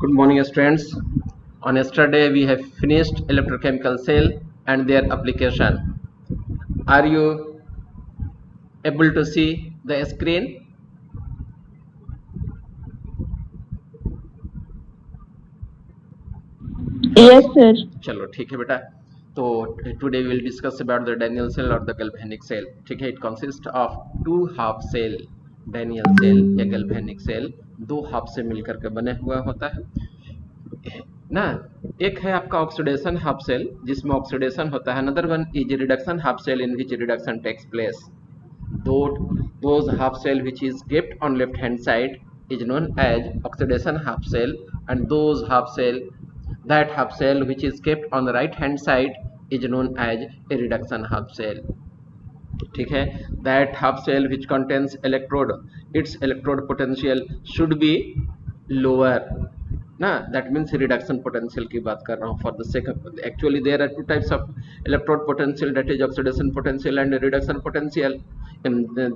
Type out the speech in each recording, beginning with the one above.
Good morning, students. On yesterday, we have finished electrochemical cell and their application. Are you able to see the screen? Yes, sir. चलो ठीक है बेटा. तो today we will discuss about the Daniell cell or the galvanic cell. ठीक है, it consists of two half cell. Daniell cell या galvanic cell दो half से मिलकर के बने हुआ होता है ना. एक है आपका ऑक्सीडेशन हाफ सेल जिसमें ऑक्सीडेशन होता है. Another one is reduction half cell in which reduction takes place. Those half cell which is kept on left hand side is known as oxidation half cell, and those half cell which is kept on the right hand side is known as a reduction half cell. ठीक है, that half cell which contains electrode, its electrode potential should be lower ना. that means reduction potential की बात कर रहा हूँ. for the sake of actually there are two types of electrode potential, that is oxidation potential and reduction potential.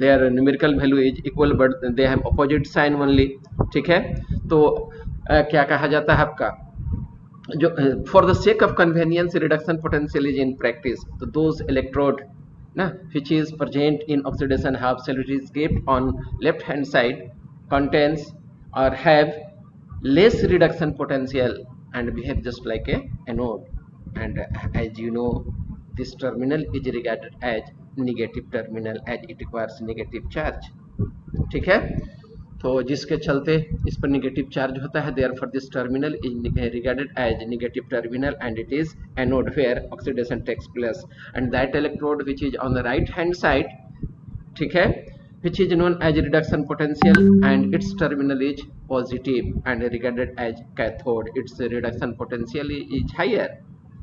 their numerical value is equal but they have opposite sign only. ठीक है, तो क्या कहा जाता है आपका जो for the sake of convenience reduction potential is in practice. तो those electrode ना which is present in oxidation half cell which is kept on left hand side contains or have less reduction potential and behave just like a anode, and as you know this terminal is regarded as negative terminal as it requires negative charge. ठीक है, तो जिसके चलते इस पर negative charge होता है. therefore this terminal is regarded as negative terminal and it is anode where oxidation takes place, and that electrode which is on the right hand side, ठीक है, which is known as reduction potential and its terminal is positive and regarded as cathode. Its reduction potential is higher.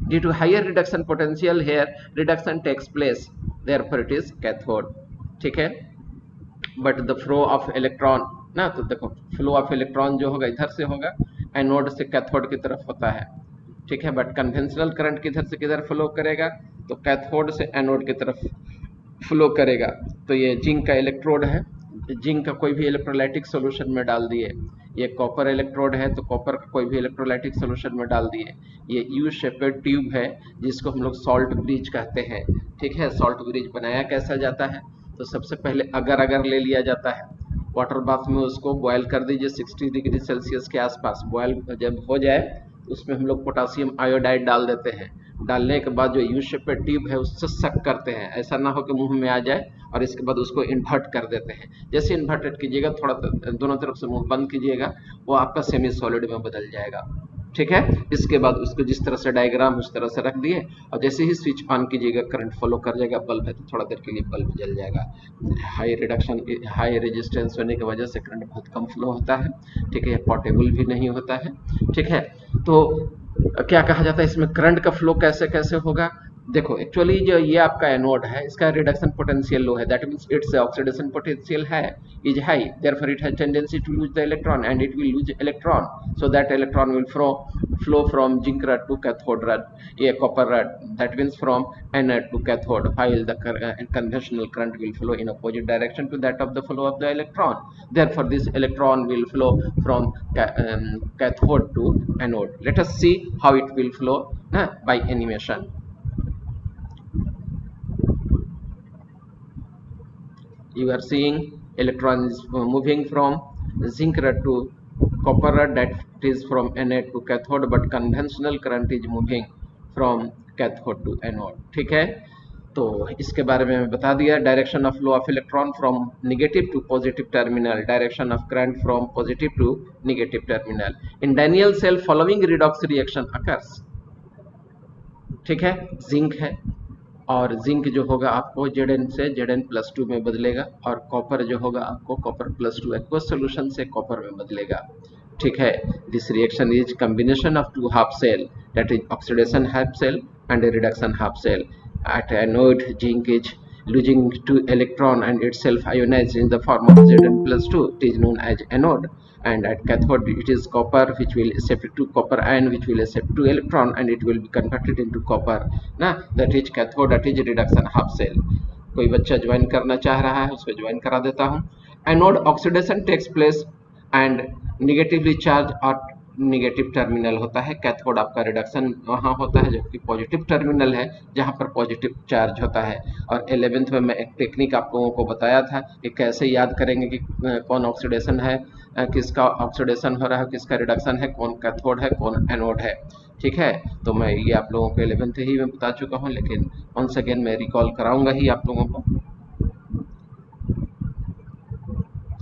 Due to higher reduction potential here reduction takes place, therefore it is cathode. ठीक है, but the flow of electron ना, तो देखो flow of electron जो होगा इधर से होगा, एनोड से कैथोड की तरफ होता है. ठीक है, बट कन्वेंशनल करंट किधर से किधर फ्लो करेगा, तो कैथोड से एनोड की तरफ फ्लो करेगा. तो ये जिंक का इलेक्ट्रोड है, जिंक का कोई भी इलेक्ट्रोलाइटिक सोल्यूशन में डाल दिए. ये कॉपर इलेक्ट्रोड है, तो कॉपर का कोई भी इलेक्ट्रोलाइटिक सोल्यूशन में डाल दिए. ये यू शेपेड ट्यूब है जिसको हम लोग सॉल्ट ब्रिज कहते हैं. ठीक है, सॉल्ट ब्रिज बनाया कैसा जाता है, तो सबसे पहले अगर ले लिया जाता है. वाटर बाथ में उसको बॉयल कर दीजिए 60 डिग्री सेल्सियस के आसपास. बॉयल जब हो जाए उसमें हम लोग पोटासियम आयोडाइड डाल देते हैं. डालने के बाद जो यू शेपेड ट्यूब है उससे सक करते हैं, ऐसा ना हो कि मुंह में आ जाए, और इसके बाद उसको इन्वर्ट कर देते हैं. जैसे इन्वर्टेड कीजिएगा थोड़ा दोनों तरफ से मुंह बंद कीजिएगा, वो आपका सेमी सॉलिड में बदल जाएगा. ठीक है, इसके बाद उसको जिस तरह से डायग्राम उस तरह से रख दिए, और जैसे ही स्विच ऑन कीजिएगा करंट फ्लो कर जाएगा. बल्ब है तो थोड़ा देर के लिए बल्ब जल जाएगा. हाई रेजिस्टेंस होने की वजह से करंट बहुत कम फ्लो होता है. ठीक है, पोर्टेबल भी नहीं होता है. ठीक है, तो क्या कहा जाता है इसमें करंट का फ्लो कैसे कैसे होगा. देखो एक्चुअली जो ये आपका एनोड है इसका रिडक्शन पोटेंशियल लो है, that means it's oxidation potential है is high, therefore it has tendency to lose the electron and it will lose electron, so that electron will flow from zinc rod to cathode rod, a copper rod, that means from anode to cathode, while the conventional current will flow in opposite direction to that of the flow of the electron. Therefore this electron will flow from cathode to anode. Let us see how it will flow by animation. You are seeing electron is moving from zinc rod to copper rod, that is from anode to cathode, but conventional current is moving from cathode to anode. ठीक है, तो इसके बारे में बता दिया. Direction of flow of electron from negative to positive terminal, direction of current from positive to negative terminal. In Daniell cell following redox reaction occurs. ठीक है, जिंक है और जिंक जो होगा आपको Zn से Zn+2 में बदलेगा, और कॉपर जो होगा आपको कॉपर+2 एक्वस सोल्यूशन से कॉपर में बदलेगा. ठीक है, this reaction is combination of two half cell, that is oxidation half cell and reduction half cell. At anode zinc is losing 2 electron and itself ionized in the form of Zn+2, it is known as anode. And at cathode it is copper which will accept 2 copper ion which will accept 2 electron and it will be converted into copper ना, that is cathode, that is reduction half cell. कोई बच्चा join करना चाह रहा है उसको join करा देता हूँ. Anode oxidation takes place and negatively charged or negative terminal होता है, कैथोड आपका रिडक्शन वहाँ होता है, जबकि पॉजिटिव टर्मिनल है जहाँ पर पॉजिटिव चार्ज होता है। और 11th में मैं एक टेक्निक आप लोगों को बताया था कि कैसे याद करेंगे कि कौन ऑक्सीडेशन है, किसका ऑक्सीडेशन हो रहा है, किसका रिडक्शन है, कौन कैथोड है, कौन एनोड है। ठीक है, तो मैं ये आप लोगों को 11th ही में बता चुका हूँ, लेकिन वंस अगेन मैं रिकॉल कराऊंगा ही आप लोगों को।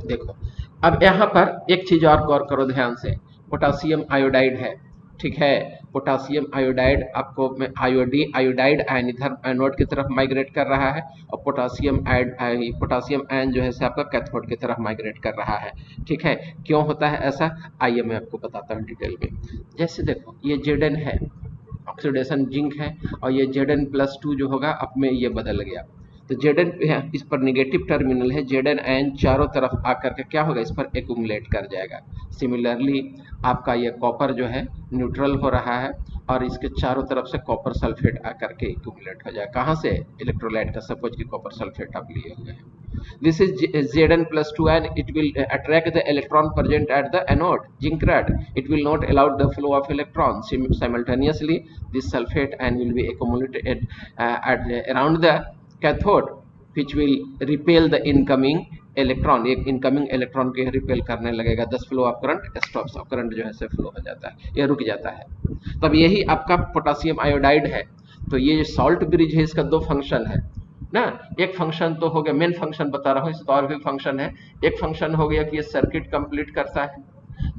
देखो, अब यहाँ पर एक चीज और गौर करो ध्यान से, पोटासियम आयोडाइड है। ठीक है, पोटासियम आयोडाइड आपको आयोडाइड आयन इधर एनोड की तरफ माइग्रेट कर रहा है, और पोटासियम आयन जो है से आपका कैथोड की तरफ माइग्रेट कर रहा है। ठीक है, क्यों होता है ऐसा, आइए मैं आपको बताता हूँ डिटेल में। जैसे देखो, ये Zn है, ऑक्सीडेशन जिंक है, और ये Zn+2 जो होगा अब में ये बदल गया, तो Zn इस पर निगेटिव टर्मिनल है, Zn आयन चारों तरफ आकर के क्या होगा, इस पर एक्यूमुलेट कर जाएगा। सिमिलरली आपका ये कॉपर जो है न्यूट्रल हो रहा है, और इसके चारों तरफ से कॉपर सल्फेट आकर के एक्यूमुलेट हो जाएगा। कहाँ से, इलेक्ट्रोलाइट का, सपोज कि कॉपर सल्फेट आप लिए हुए हैं। This is Zn+2 and it will attract the electron present at the anode, zinc rod. It will not allow the flow of electrons. Simultaneously, this sulfate ion will be accumulated around the cathode, which will repel the incoming electron, एक incoming electron के repel करने लगेगा, दस flow of current stops, of current जो है से flow हो जाता है, यह रुक जाता है। तब यही आपका पोटासियम आयोडाइड है। तो ये सॉल्ट ब्रिज है, इसका दो फंक्शन है ना, एक फंक्शन तो हो गया, मेन फंक्शन बता रहा हूँ, इसका और भी फंक्शन है। एक फंक्शन हो गया कि ये सर्किट कंप्लीट करता है,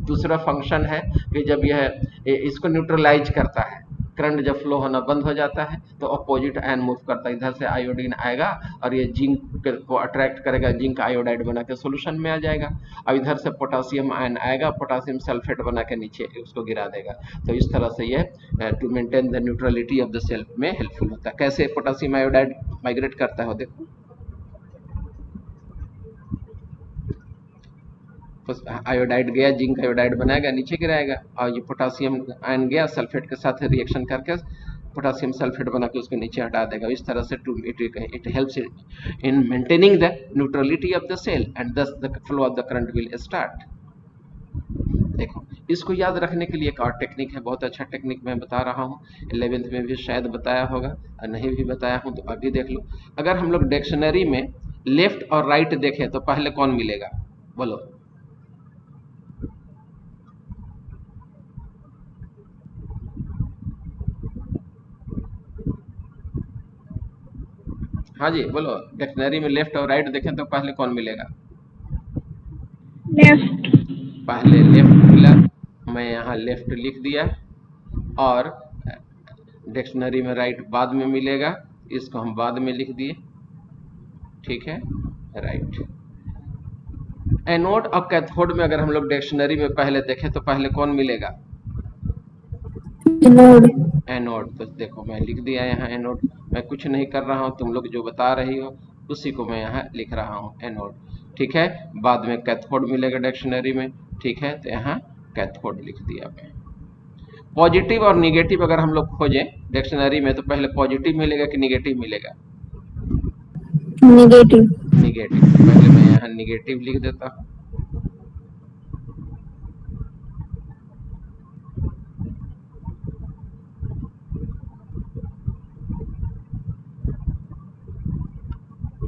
दूसरा फंक्शन है कि जब यह इसको न्यूट्रलाइज करता है, करंट जब फ्लो होना बंद हो जाता है तो अपोजिट आयन मूव करता है, इधर से आयोडीन आएगा और ये जिंक को अट्रैक्ट करेगा, जिंक आयोडाइड बना के सोल्यूशन में आ जाएगा, और इधर से पोटासियम आयन आएगा, पोटासियम सल्फेट बना के नीचे उसको गिरा देगा। तो इस तरह से ये to maintain the neutrality of the cell में हेल्पफुल होता है। कैसे पोटासियम आयोडाइड माइग्रेट करता है, देखो, आयोडाइड गया, जिंक आयोडाइड बनाएगा, नीचे गिराएगा, और ये पोटासियम आयन गया, सल्फेट के साथ रिएक्शन करके पोटासियम सल्फेट बना के उसको नीचे हटा देगा। इस तरह से it helps in maintaining the neutrality of the cell and thus the flow of the current will start. देखो, इसको याद रखने के लिए एक और टेक्निक है, बहुत अच्छा टेक्निक मैं बता रहा हूँ, 11th में भी शायद बताया होगा, और नहीं भी बताया हूँ तो अभी देख लो। अगर हम लोग डिक्शनरी में लेफ्ट और राइट देखें तो पहले कौन मिलेगा, बोलो, हाँ जी बोलो, डिक्शनरी में लेफ्ट और राइट देखें तो पहले कौन मिलेगा, लेफ्ट, पहले लेफ्ट मिला, मैं यहाँ लेफ्ट लिख दिया, और डिक्शनरी में राइट बाद में मिलेगा, इसको हम बाद में लिख दिए। ठीक है, राइट। एनोड और कैथोड में अगर हम लोग डिक्शनरी में पहले देखें तो पहले कौन मिलेगा, एनोड, एनोड। तो देखो मैं लिख दिया यहाँ एनोड, मैं कुछ नहीं कर रहा हूँ, तुम लोग जो बता रही हो उसी को मैं यहाँ लिख रहा हूँ, एनोड। ठीक है, बाद में कैथोड मिलेगा डिक्शनरी में। ठीक है, तो यहाँ कैथोड लिख दिया मैं। पॉजिटिव और निगेटिव अगर हम लोग खोजें डिक्शनरी में तो पहले पॉजिटिव मिलेगा कि निगेटिव मिलेगा, निगेटिव, निगेटिव। पहले मैं यहाँ निगेटिव लिख देता हूँ।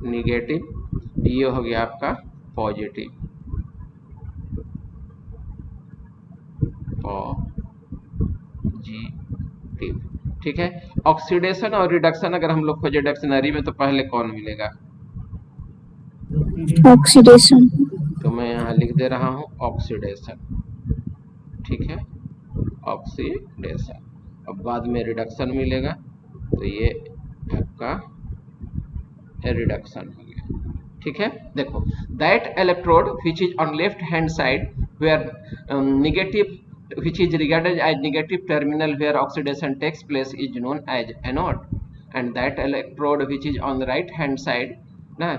निगेटिव, ये हो गया आपका पॉजिटिव, पॉजिटिव। ठीक है, ऑक्सीडेशन और रिडक्शन अगर हम लोग खोजे डिक्शनरी में तो पहले कौन मिलेगा, ऑक्सीडेशन, तो मैं यहाँ लिख दे रहा हूँ ऑक्सीडेशन। ठीक है, ऑक्सीडेशन। अब बाद में रिडक्शन मिलेगा, तो ये आपका रिडक्शन हो गया। ठीक है, देखो, that electrode which is on left hand side where negative which is regarded as negative terminal where oxidation takes place is known as anode, and that electrode which is on the right hand side na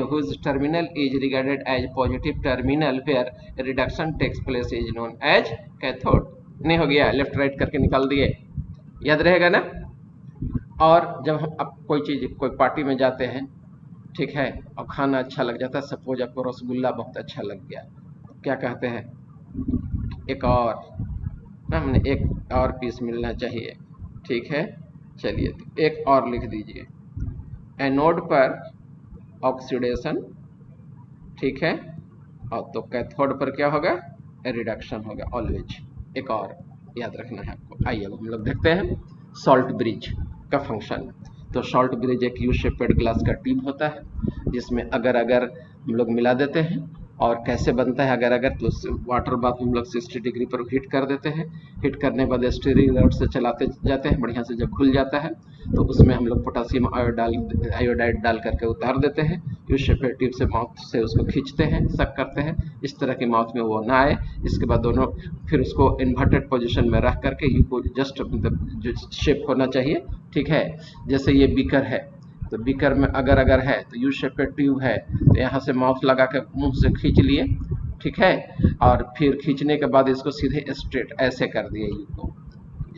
whose terminal is regarded as positive terminal where reduction takes place is known as cathode। नहीं हो गया, left right करके निकाल दिए, याद रहेगा ना। और जब हम अब कोई चीज कोई पार्टी में जाते हैं, ठीक है, और खाना अच्छा लग जाता है, सपोज आपको रसगुल्ला बहुत अच्छा लग गया, क्या कहते हैं, एक और, ना, हमने एक और पीस मिलना चाहिए, ठीक है। चलिए तो एक और लिख दीजिए, एनोड पर ऑक्सीडेशन, ठीक है, और तो कैथोड पर क्या होगा, रिडक्शन होगा ऑलवेज। एक और याद रखना है आपको। आइए अब हम लोग देखते हैं सॉल्ट ब्रिज का फंक्शन। तो सॉल्ट ब्रिज एक यू शेपेड ग्लास का ट्यूब होता है जिसमें अगर अगर हम लोग मिला देते हैं। और कैसे बनता है अगर अगर, तो वाटर बाथ में हम लोग 60 डिग्री पर हीट कर देते हैं। हीट करने के बाद स्टीयरिंग रॉड से चलाते जाते हैं बढ़िया से। जब खुल जाता है तो उसमें हम लोग पोटासियम आयोडाइड डाल करके उतार देते हैं। यू शेपेड ट्यूब से माउथ से उसको खींचते हैं, सक करते हैं, इस तरह के माउथ में वो ना आए। इसके बाद दोनों फिर उसको इन्वर्टेड पोजीशन में रख करके यू को जस्ट मतलब जो शेप होना चाहिए, ठीक है। जैसे ये बीकर है, तो बीकर में अगर अगर है तो यू शेपेड ट्यूब है, तो यहाँ से माउथ लगा के मुंह से खींच लिए, ठीक है। और फिर खींचने के बाद इसको सीधे स्ट्रेट ऐसे कर दिए यू को,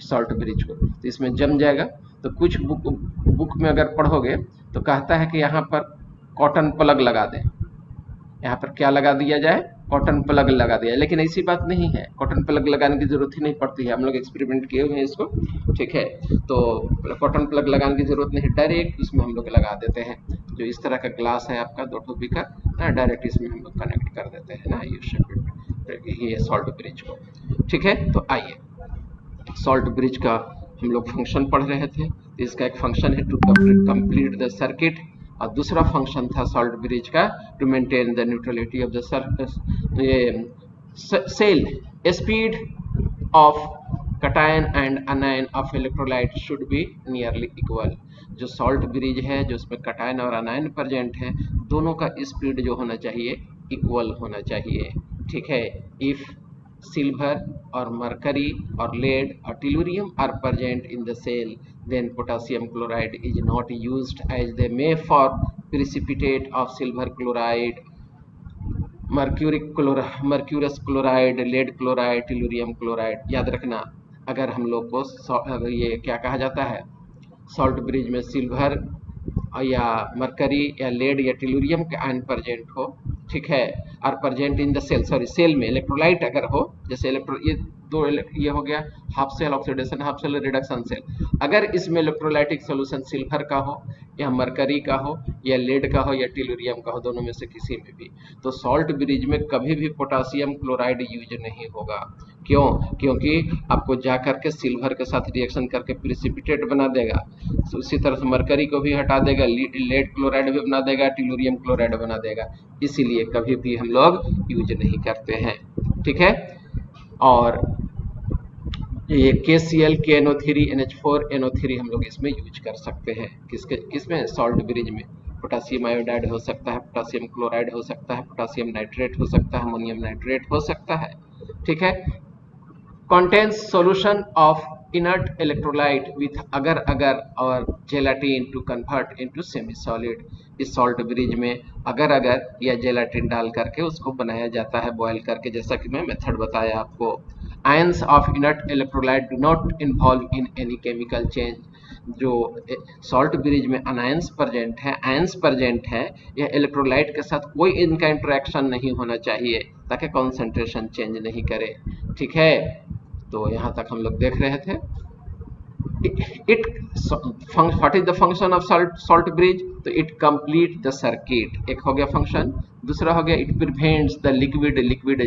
सॉल्ट ब्रिज को, तो इसमें जम जाएगा। तो कुछ बुक में अगर पढ़ोगे तो कहता है कि यहाँ पर कॉटन प्लग लगा दें। यहाँ पर क्या लगा दिया जाए, कॉटन प्लग लगा दिया, लेकिन ऐसी बात नहीं है, कॉटन प्लग लगाने की जरूरत ही नहीं पड़ती है। हम लोग एक्सपेरिमेंट किए हुए हैं इसको, ठीक है। तो कॉटन प्लग लगाने की जरूरत नहीं, डायरेक्ट इसमें हम लोग लगा देते हैं। जो इस तरह का ग्लास है आपका, दो टोपी का ना, डायरेक्ट इसमें हम लोग कनेक्ट कर देते हैं ना, ये सॉल्ट ब्रिज को, ठीक है। तो आइए सॉल्ट ब्रिज का हम लोग फंक्शन पढ़ रहे थे। इसका एक फंक्शन है टू कंप्लीट द सर्किट, और दूसरा फंक्शन था सॉल्ट ब्रिज का to maintain the neutrality of the cell. Speed of cation and anion of electrolyte should be nearly equal. जो सॉल्ट ब्रिज है, जो उसमें कटायन और अनायन प्रेजेंट है, दोनों का स्पीड जो होना चाहिए इक्वल होना चाहिए, ठीक है। If silver or mercury or lead or tellurium are present in the cell, then potassium chloride is not used, as they may form precipitate of silver chloride, mercurous chloride, lead chloride, tellurium chloride। याद रखना, अगर हम लोग को ये क्या कहा जाता है, सॉल्ट ब्रिज में सिल्वर या मरकरी या लेड या टेलुरियम के आयन प्रेजेंट हो, ठीक है, और present in the cell, sorry cell में इलेक्ट्रोलाइट अगर हो, जैसे ये दो ये हो गया half cell oxidation, half cell reduction cell. अगर इसमें इलेक्ट्रोलाइटिक सोल्यूशन सिल्वर का हो या मरकरी का हो या लेड का हो या टेलुरियम का हो, दोनों में से किसी में भी, तो सॉल्ट ब्रिज में कभी भी पोटासियम क्लोराइड यूज नहीं होगा। क्यों? क्योंकि आपको जा करके सिल्वर के साथ रिएक्शन करके प्रिसिपिटेट बना देगा। उसी तरह से मरकरी को भी हटा देगा, लेड क्लोराइड भी बना देगा, टेलुरियम क्लोराइड बना देगा। इसीलिए कभी भी हम लोग यूज नहीं करते हैं, ठीक है। और ये KCl KNO3 NH4 NO3 हम लोग इसमें यूज कर सकते हैं। किसमें, सॉल्ट ब्रिज में। पोटासियम आयोडाइड हो सकता है, पोटासियम क्लोराइड हो सकता है, पोटासियम नाइट्रेट हो सकता है, अमोनियम नाइट्रेट हो सकता है, ठीक है। contains solution of inert electrolyte with agar agar or gelatin to convert into semi solid। इस सॉल्ट ब्रिज में अगर अगर या जेलाटिन डाल करके उसको बनाया जाता है बॉयल करके, जैसा कि मैं मेथड बताया आपको। Ions of inert electrolyte do not involve in any chemical change. जो सॉल्ट ब्रिज में अनायंस प्रेजेंट है, आयंस प्रेजेंट है, यह इलेक्ट्रोलाइट के साथ कोई इनका इंटरेक्शन नहीं होना चाहिए ताकि कॉन्सेंट्रेशन चेंज नहीं करे, ठीक है। तो यहाँ तक हम लोग देख रहे थे। What is the function of salt bridge, तो इट कंप्लीट द सर्किट, एक हो गया फंक्शन। दूसरा हो गया it prevents the liquid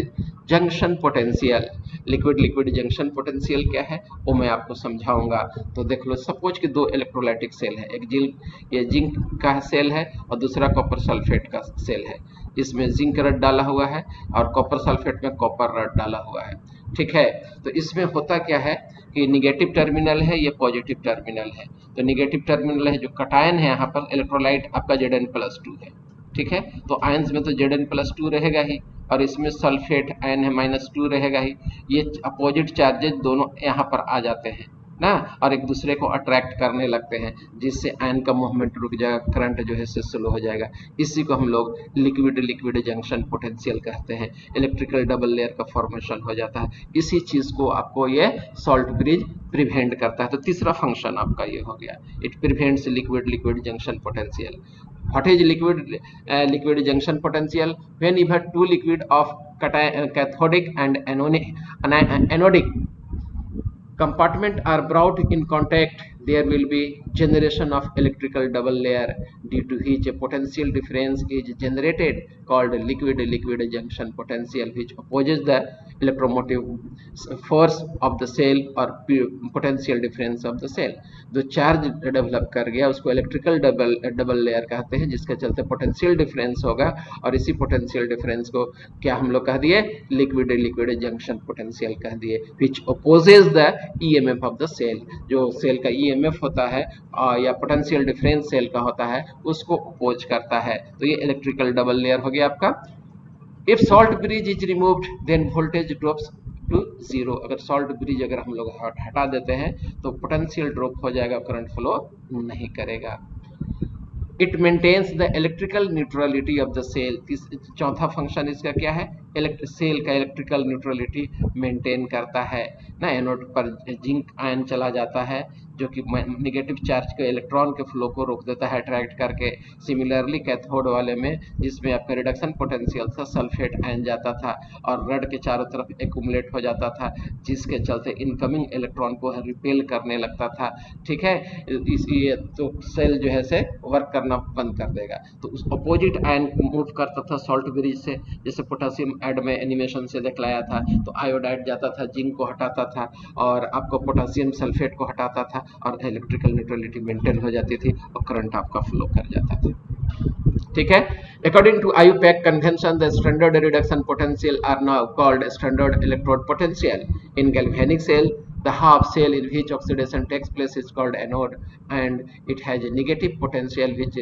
junction potential. Liquid junction potential क्या है वो मैं आपको समझाऊंगा। तो देख लो, सपोज कि दो इलेक्ट्रोलाइटिक सेल है, एक जिंक का सेल है और दूसरा कॉपर सल्फेट का सेल है। इसमें जिंक रड डाला हुआ है और कॉपर सल्फेट में कॉपर रड डाला हुआ है, ठीक है। तो इसमें होता क्या है कि निगेटिव टर्मिनल है, ये पॉजिटिव टर्मिनल है। तो निगेटिव टर्मिनल है जो कटायन है, यहाँ पर इलेक्ट्रोलाइट आपका Zn+2 है, ठीक है। तो आयंस में तो Zn+2 रहेगा ही, और इसमें सल्फेट आयन है -2 रहेगा ही। ये अपोजिट चार्जेस दोनों यहाँ पर आ जाते हैं ना, और एक दूसरे को अट्रैक्ट करने लगते हैं, जिससे आयन का मूवमेंट रुक जाएगा, करंट जो है स्लो हो जाएगा। इसी को हम लोग लिक्विड जंक्शन पोटेंशियल कहते हैं। इलेक्ट्रिकल डबल लेयर का फॉर्मेशन हो जाता है। इसी चीज को आपको ये सॉल्ट ब्रिज प्रिवेंट करता है। तो तीसरा फंक्शन आपका ये हो गया, it prevents liquid junction potential. What is liquid junction potential? Whenever two liquid of cathodic and anodic compartment are brought in contact, there will be generation of electrical double layer, due to which a potential difference is generated called liquid-liquid junction potential, which opposes the electromotive force of the cell or potential difference of the cell. जो charge develop कर गया उसको electrical double layer कहते हैं, जिसके चलते potential difference होगा, और इसी पोटेंशियल डिफरेंस को क्या हम लोग कह दिए, लिक्विड लिक्विड जंक्शन पोटेंशियल कह दिए, which opposes the EMF of the cell. जो सेल का ईएमएफ होता है या पोटेंशियल डिफरेंस सेल का होता है उसको अपोज करता है। तो ये इलेक्ट्रिकल डबल लेयर हो गया आपका। If salt bridge is removed then voltage drops to zero. अगर सॉल्ट ब्रिज अगर हम लोग हटा देते हैं तो पोटेंशियल ड्रॉप हो जाएगा, करंट फ्लो नहीं करेगा। It maintains the electrical neutrality of the cell. चौथा फंक्शन इसका क्या है, सेल का इलेक्ट्रिकल न्यूट्रलिटी मेंटेन करता है ना। एनोड पर जिंक आयन चला जाता है जो कि नेगेटिव चार्ज के इलेक्ट्रॉन के फ्लो को रोक देता है अट्रैक्ट करके। सिमिलरली कैथोड वाले में जिसमें आपका रिडक्शन पोटेंशियल था, सल्फेट आयन जाता था और रड के चारों तरफ एक्यूमुलेट हो जाता था, जिसके चलते इनकमिंग इलेक्ट्रॉन को रिपेल करने लगता था। ठीक है, इसलिए तो सेल जो है से वर्क करना बंद कर देगा। तो उस अपोजिट आयन मूव करता था सॉल्ट ब्रिज से, जैसे पोटेशियम ऐड में एनिमेशन से दिखलाया था, तो आयोडाइड जाता था, जिंक को हटाता था और आपको पोटेशियम सल्फेट को हटाता था और इलेक्ट्रिकल न्यूट्रलिटी मेंटेन हो जाती थी और करंट आपका फ्लो कर जाता था। ठीक है, according to IUPAC convention the standard reduction potential are now called standard electrode potential. In galvanic cell the half cell in which oxidation takes place is called anode, and it has a negative potential which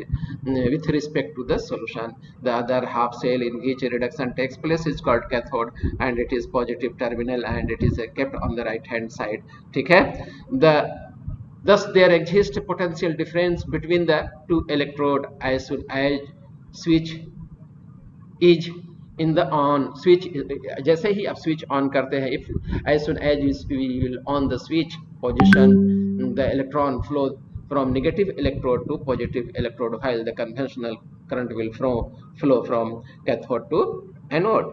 with respect to the solution. The other half cell in which reduction takes place is called cathode, and it is positive terminal and it is kept on the right hand side. ठीक है, thus there exists potential difference between the two electrode as soon as switch is in the on switch। जैसे ही आप switch on करते हैं, if as soon as we will on the switch position, the electron flow from negative electrode to positive electrode, while the conventional current will flow from cathode to anode।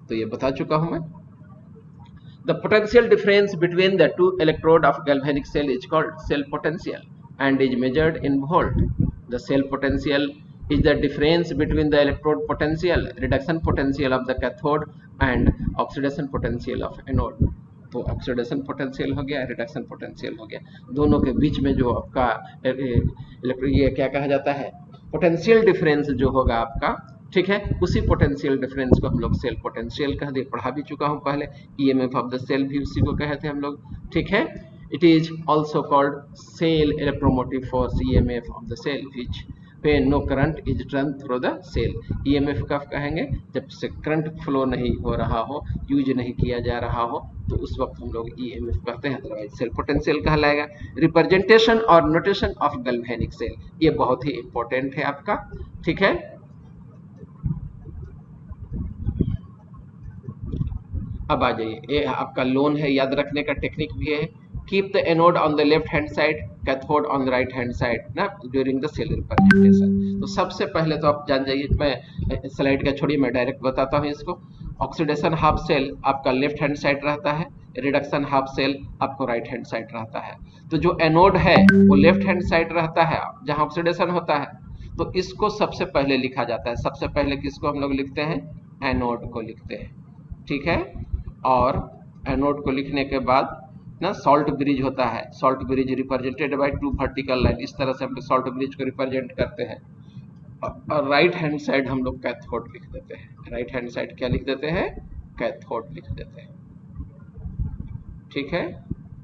तो ये बता चुका हूं मैं। The potential difference between the two electrode of galvanic cell is called cell potential and is measured in volt। The cell potential is the difference between the electrode potential, reduction potential of the cathode and oxidation potential of anode। तो oxidation potential हो गया, reduction potential हो गया, दोनों के बीच में जो आपका ये क्या कहा जाता है, पोटेंशियल डिफरेंस जो होगा आपका। ठीक है, उसी पोटेंशियल डिफरेंस को हम लोग सेल पोटेंशियल कह दिए, पढ़ा भी चुका हूं पहले। ईएमएफ ऑफ द सेल भी उसी को कहते हैं हम लोग। ठीक है, it is also called cell electromotive force, EMF of the cell which when no current is run through the cell। EMF कब कहेंगे, जब से करंट फ्लो नहीं हो रहा हो, यूज नहीं किया जा रहा हो, तो उस वक्त हम लोग EMF कहते हैं, अदरवाइज सेल पोटेंशियल कहलाएगा। रिप्रेजेंटेशन और नोटेशन ऑफ गैल्वेनिक सेल, ये बहुत ही इंपॉर्टेंट है आपका। ठीक है, अब आ जाइए, ये आपका लोन है, याद रखने का टेक्निक भी है। Keep the anode on the left hand side, cathode on the right hand side ना ड्यूरिंग द सेल रिप्रेजेंटेशन। तो सबसे पहले तो आप जान जाइए, मैं स्लाइड का छोड़िए, मैं डायरेक्ट बताता हूँ इसको। ऑक्सीडेशन हाफ सेल आपका लेफ्ट हैंड साइड रहता है, रिडक्शन हाफ सेल आपको राइट हैंड साइड रहता है। तो जो एनोड है वो लेफ्ट हैंड साइड रहता है जहाँ ऑक्सीडेशन होता है, तो इसको सबसे पहले लिखा जाता है। सबसे पहले किसको हम लोग लिखते हैं, एनोड को लिखते हैं। ठीक है, और एनोड को लिखने के बाद ना सॉल्ट ब्रिज होता है, salt bridge represented by two vertical line, इस तरह से हम सॉल्ट ब्रिज को रिप्रेजेंट करते हैं। और राइट हैंड साइड हम लोग कैथोड लिख देते हैं। राइट हैंड साइड क्या लिख देते हैं, कैथोड लिख देते हैं। ठीक है,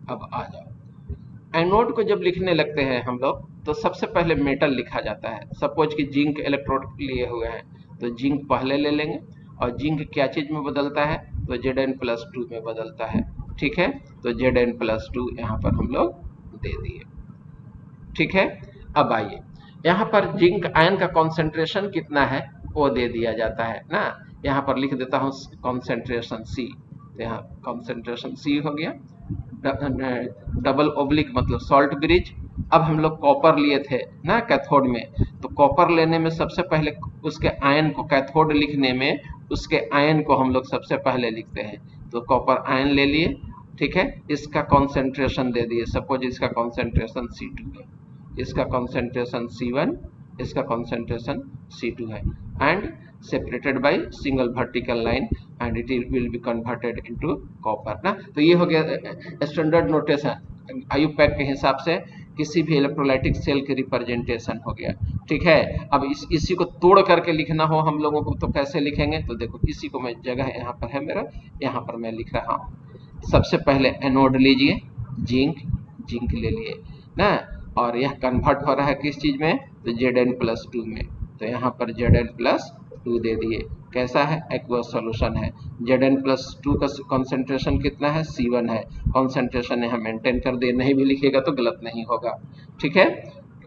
अब आ जाओ, एनोड को जब लिखने लगते हैं हम लोग तो सबसे पहले मेटल लिखा जाता है। सपोज कि जिंक इलेक्ट्रोड लिए हुए हैं तो जिंक पहले ले लेंगे, और जिंक क्या चीज में बदलता है, तो Zn+2 में बदलता है। ठीक है, तो Zn+2 यहाँ पर हम लोग दे दिए। ठीक है, अब आइए यहाँ पर जिंक आयन का कॉन्सेंट्रेशन कितना है वो दे दिया जाता है ना। यहाँ पर लिख देता हूँ कॉन्सेंट्रेशन C, तो यहाँ कॉन्सेंट्रेशन C हो गया। डबल ओब्लिक मतलब सॉल्ट ब्रिज। अब हम लोग कॉपर लिए थे ना कैथोड में, तो कॉपर लेने में सबसे पहले उसके आयन को, कैथोड लिखने में उसके आयन को हम लोग सबसे पहले लिखते हैं। तो कॉपर आयन ले लिए, ठीक है, इसका कॉन्सेंट्रेशन दे दिए, सपोज इसका कॉन्सेंट्रेशन C2 है, इसका कॉन्सेंट्रेशन C1, इसका कॉन्सेंट्रेशन C2 है, and separated by single vertical line and it will be converted into copper ना। तो ये हो गया स्टैंडर्ड नोटेशन आयुपैक के हिसाब से किसी भी इलेक्ट्रोलाइटिक सेल की रिप्रेजेंटेशन हो गया। ठीक है, अब इसी को तोड़ करके लिखना हो हम लोगों को तो कैसे लिखेंगे, तो देखो इसी को मैं जगह यहाँ पर है मेरा, यहाँ पर मैं लिख रहा हूँ। सबसे पहले एनोड लीजिए, जिंक ले लिए ना, और यह कन्वर्ट हो रहा है किस चीज में, तो Zn+2 में, तो यहाँ पर Zn+2 दे दिए। कैसा है, एक्वस सॉल्यूशन है। Zn+2 का कॉन्सेंट्रेशन कितना है, C1 है, कॉन्सेंट्रेशन यहाँ मेंटेन कर दिए, नहीं भी लिखिएगा तो गलत नहीं होगा। ठीक है,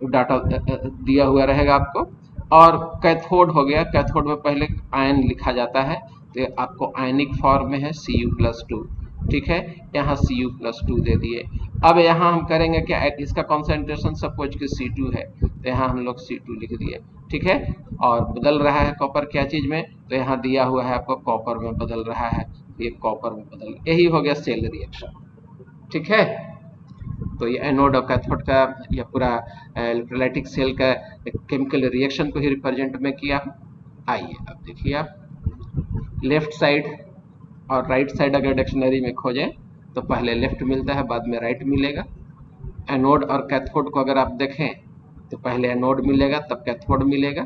डाटा दिया हुआ रहेगा आपको। और कैथोड हो गया, कैथोड में पहले आयन लिखा जाता है, तो आपको आयनिक फॉर्म में है Cu+2। ठीक है, यहाँ Cu+2 दे दिए। अब यहाँ हम करेंगे क्या, इसका कॉन्सेंट्रेशन सपोज कि C2 है, तो यहाँ हम लोग C2 लिख दिए। ठीक है, और बदल रहा है कॉपर क्या चीज में, तो यहाँ दिया हुआ है आपको कॉपर में बदल रहा है, ये कॉपर में बदल, यही हो गया सेल रिएक्शन। ठीक है, तो ये एनोड और कैथोड का यह पूरा इलेक्ट्रोलाइटिक सेल का केमिकल रिएक्शन को ही रिप्रेजेंट में किया। आइए अब देखिए आप लेफ्ट साइड और राइट साइड अगर डिक्शनरी में खोजें तो पहले लेफ्ट मिलता है, बाद में राइट मिलेगा। एनोड और कैथोड को अगर आप देखें तो पहले एनोड मिलेगा तब कैथोड मिलेगा।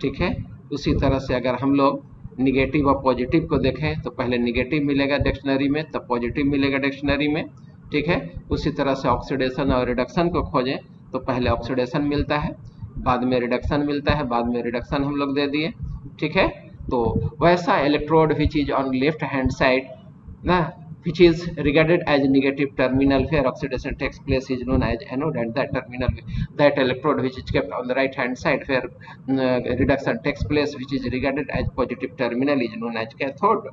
ठीक है, उसी तरह से अगर हम लोग निगेटिव और पॉजिटिव को देखें तो पहले निगेटिव मिलेगा डिक्शनरी में, तब पॉजिटिव मिलेगा डिक्शनरी में। ठीक है, उसी तरह से ऑक्सीडेशन और रिडक्शन को खोजें तो पहले ऑक्सीडेशन मिलता है, बाद में रिडक्शन मिलता है, बाद में रिडक्शन हम लोग दे दिए। ठीक है, तो वैसा electrode which is on left hand side ना, which is regarded as negative terminal where oxidation takes place is known as anode, and that terminal, that electrode which is kept on the right hand side where reduction takes place which is regarded as positive terminal is known as cathode.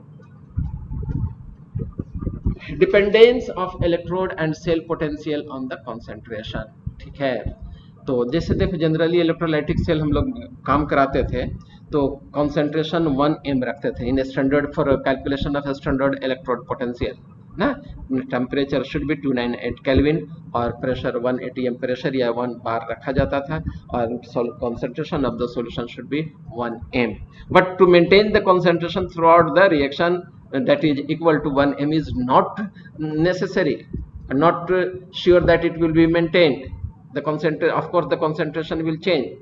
Dependence of electrode and cell potential on the concentration। ठीक है, तो जैसे देखो generally electrolytic cell हम लोग काम कराते थे तो कॉन्सेंट्रेशन 1m रखते थे in standard for calculation of standard electrode potential ना। टेम्परेचर शुड बी 298 केल्विन और प्रेशर 1 atm प्रेशर या 1 बार रखा जाता था, और concentration of the solution should be 1m। But to maintain the concentration throughout the reaction that is equal to 1m is not necessary, not sure that it will be maintained. The concentration, of course the concentration will change.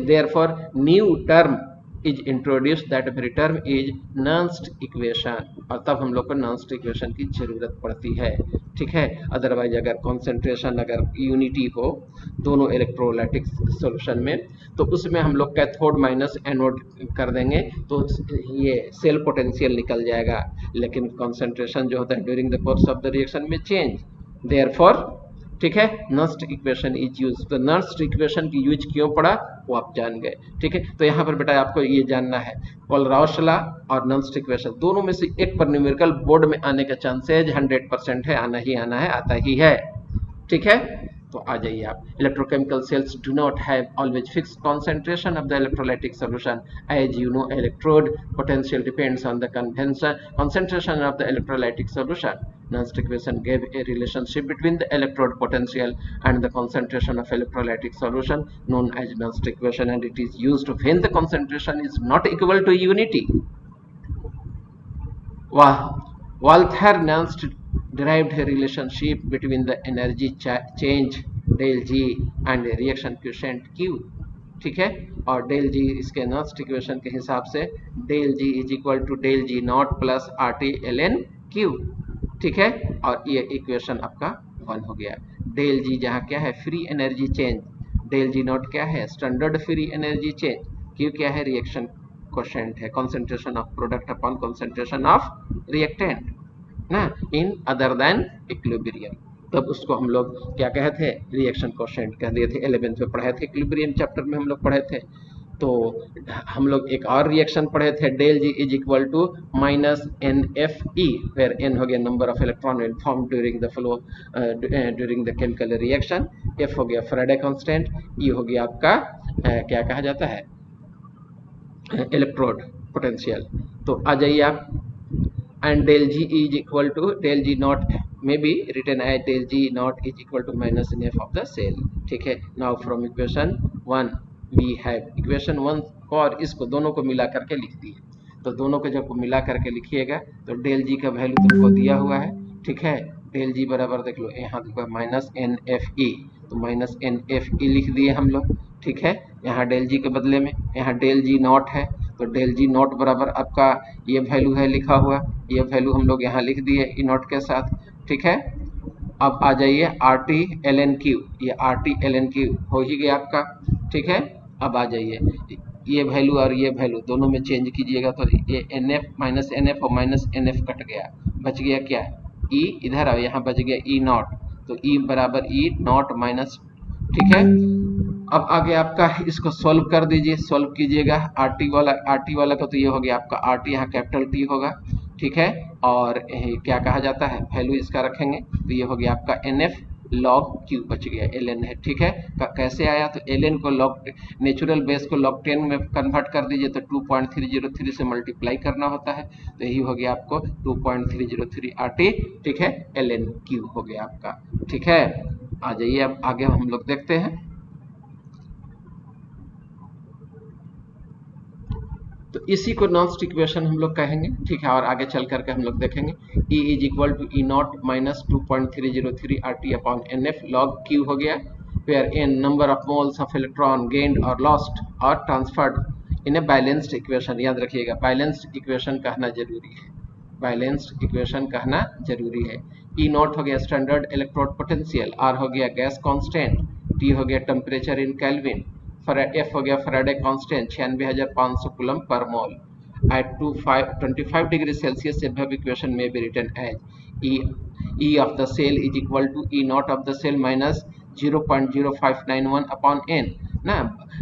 Therefore new term is introduced, that very term is Nernst equation, और तब हम लोग को नर्न्स्ट equation की जरूरत पड़ती है। ठीक है, अदरवाइज अगर कॉन्सेंट्रेशन अगर यूनिटी हो दोनों इलेक्ट्रोलाइटिक सॉल्यूशन में तो उसमें हम लोग कैथोड माइनस एनोड कर देंगे तो ये सेल पोटेंशियल निकल जाएगा, लेकिन कॉन्सेंट्रेशन जो होता है during the course of the reaction में चेंज। देयरफॉर ठीक है, नर्न्स्ट इक्वेशन इज यूज। तो नर्न्स्ट इक्वेशन की यूज क्यों पड़ा वो आप जान गए। ठीक है, तो यहाँ पर बेटा आपको ये जानना है कोलराउस लॉ और नर्न्स्ट इक्वेशन दोनों में से एक पर न्यूमेरिकल बोर्ड में आने का चांसेज 100% है, आना ही आना है, आता ही है। ठीक है, तो आ जाइए आप। Electrochemical cells do not have always fixed concentration of the electrolytic solution, as you know electrode potential depends on the concentration of the electrolytic solution. Nernst equation gave a relationship between the electrode potential and the concentration of electrolytic solution known as Nernst equation, and it is used when the concentration is not equal to unity. Walther Nernst derived a relationship between the energy change del G and reaction quotient Q। ठीक है, और del जी इसके नर्न्स्ट equation के हिसाब से del G is equal to del G naught plus RT ln Q। ठीक है, और ये इक्वेशन आपका 1 हो गया। डेल जी जहाँ क्या है free energy change, del G naught क्या है standard free energy change, Q क्या है रिएक्शन कोशेंट है, concentration of product upon concentration of reactant ना, इन अदर देन इक्विलिब्रियम। तब उसको हम लोग क्या कहे थे, रिएक्शन कोशेंट कह दिए थे। 11th में पढ़े थे, इक्विलिब्रियम चैप्टर में हम लोग पढ़े थे। तो हम लोग एक और रिएक्शन पढ़े थे, del G is equal to minus NFE, where N हो गया number of electron will form during the flow during the chemical reaction, F हो गया फैराडे कांस्टेंट, E हो गया आपका क्या कहा जाता है इलेक्ट्रोड पोटेंशियल। तो आ जाइए आप and del G is equal to del G naught may be written as del G naught is equal to minus NF of the cell. ठीक है, now from equation 1 we have equation 1 को और इसको दोनों को मिला करके लिख दिए, तो दोनों को जब मिला करके लिखिएगा तो डेल जी का वैल्यू तुमको दिया हुआ है, ठीक है, डेल जी बराबर देख लो यहाँ देखो माइनस एन एफ ई, तो माइनस एन एफ ई लिख दिए हम लोग, ठीक है, यहाँ डेल जी के बदले में यहाँ डेल जी नॉट है, तो डेल जी नॉट बराबर आपका ये वैल्यू है लिखा हुआ, ये वैल्यू हम लोग यहाँ लिख दिए ई नॉट के साथ, ठीक है। अब आ जाइए R T L N Q, ये R T L N Q हो ही गया आपका, ठीक है। अब आ जाइए ये वैल्यू और ये वैल्यू दोनों में चेंज कीजिएगा, तो ये N F minus N F और माइनस एन एफ कट गया, बच गया क्या ई, इधर आओ यहाँ बच गया ई नॉट, तो ई बराबर ई नॉट माइनस, ठीक है। अब आगे आपका इसको सॉल्व कर दीजिए, सॉल्व कीजिएगा आर टी वाला का, तो ये हो गया आपका आर टी यहाँ कैपिटल टी होगा, ठीक है, और क्या कहा जाता है वैल्यू इसका रखेंगे, तो ये हो गया आपका एन एफ लॉग क्यू बच गया, एल एन है, ठीक है। कैसे आया, तो एल एन को लॉग नेचुरल बेस को लॉग 10 में कन्वर्ट कर दीजिए, तो 2.303 से मल्टीप्लाई करना होता है, तो यही हो गया आपको 2.303 आर टी, ठीक है, एल एन क्यू हो गया आपका, ठीक है। आ जाइए अब आगे हम लोग देखते हैं, तो इसी को नॉन्स्ट इक्वेशन हम लोग कहेंगे, ठीक है, और आगे चल करके हम लोग देखेंगे E is equal to E naught minus 2.303 R T upon N F log Q हो गया, where N number of moles of electron gained और लॉस्ट और transferred in a balanced equation. याद रखिएगा बैलेंस्ड इक्वेशन कहना जरूरी है, बैलेंस्ड इक्वेशन कहना जरूरी है। ई नॉट हो गया स्टैंडर्ड इलेक्ट्रोड पोटेंशियल, आर हो गया गैस कांस्टेंट, टी हो गया टेम्परेचर इन केल्विन, एफ हो गया Faraday constant 96,500 coulomb per mole at 25 degree Celsius. above equation may be written as E of the cell is equal to E naught of the cell minus 0.0591 upon n ना,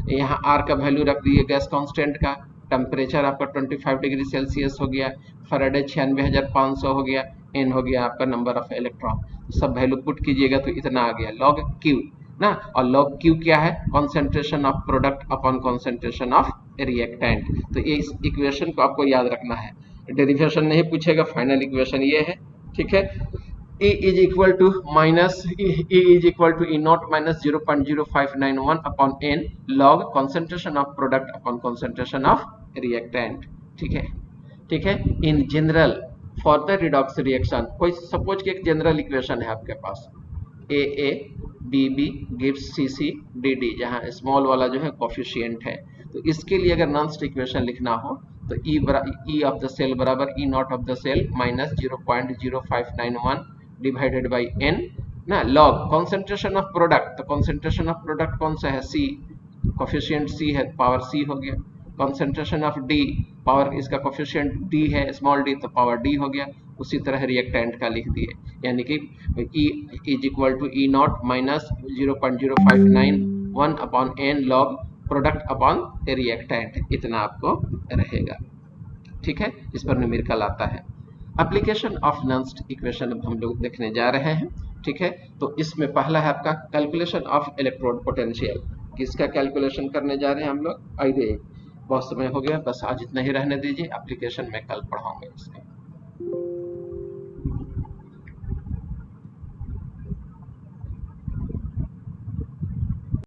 यहाँ R का value रख दिए gas constant का, temperature आपका 25 degree Celsius हो गया, Faraday 96,500 हो गया, n हो गया आपका नंबर ऑफ इलेक्ट्रॉन, सब वैल्यू पुट कीजिएगा तो इतना आ गया लॉग क्यू ना, और लॉग क्यू क्या है, concentration of product upon concentration of reactant. तो ये इस इक्वेशन को आपको याद रखना है, डेरिवेशन नहीं पूछेगा, फाइनल इक्वेशन ये है, ठीक है। E is equal to minus E is equal to E naught minus 0.0591 upon n log concentration of product upon concentration of reactant, ठीक है, ठीक है। In general for the redox reaction, कोई सपोज कि एक जनरल इक्वेशन है आपके पास A B B gives C C D D, जहाँ स्मॉल वाला जो है कोफिशिएंट है, तो इसके लिए अगर नॉन्स्ट इक्वेशन लिखना हो तो ई ऑफ द सेल बराबर E not of the cell minus 0.0591 divided by N ना, लॉग कॉन्सेंट्रेशन ऑफ प्रोडक्ट, तो कॉन्सेंट्रेशन ऑफ प्रोडक्ट कौन सा है, सी, कोफिशिएंट सी है, पावर सी हो गया, कॉन्सेंट्रेशन ऑफ डी, पावर इसका कोफिशिएंट डी है स्मॉल डी, तो पावर डी हो गया, उसी तरह रिएक्टेंट का लिख दिए, यानी कि E is equal to E naught minus 0.0591 upon N log product upon reactant, इतना आपको रहेगा, ठीक है। इस पर न्यूमेरिकल आता है। एप्लीकेशन ऑफ नॉन्स्ट इक्वेशन अब हम लोग देखने जा रहे हैं, ठीक है। तो इसमें पहला है आपका कैलकुलेशन ऑफ इलेक्ट्रोड पोटेंशियल, किसका कैलकुलेशन करने जा रहे हैं हम लोग, आइए बहुत समय हो गया, बस आज इतना ही रहने दीजिए, एप्लीकेशन में कल पढ़ाऊंगा इसका।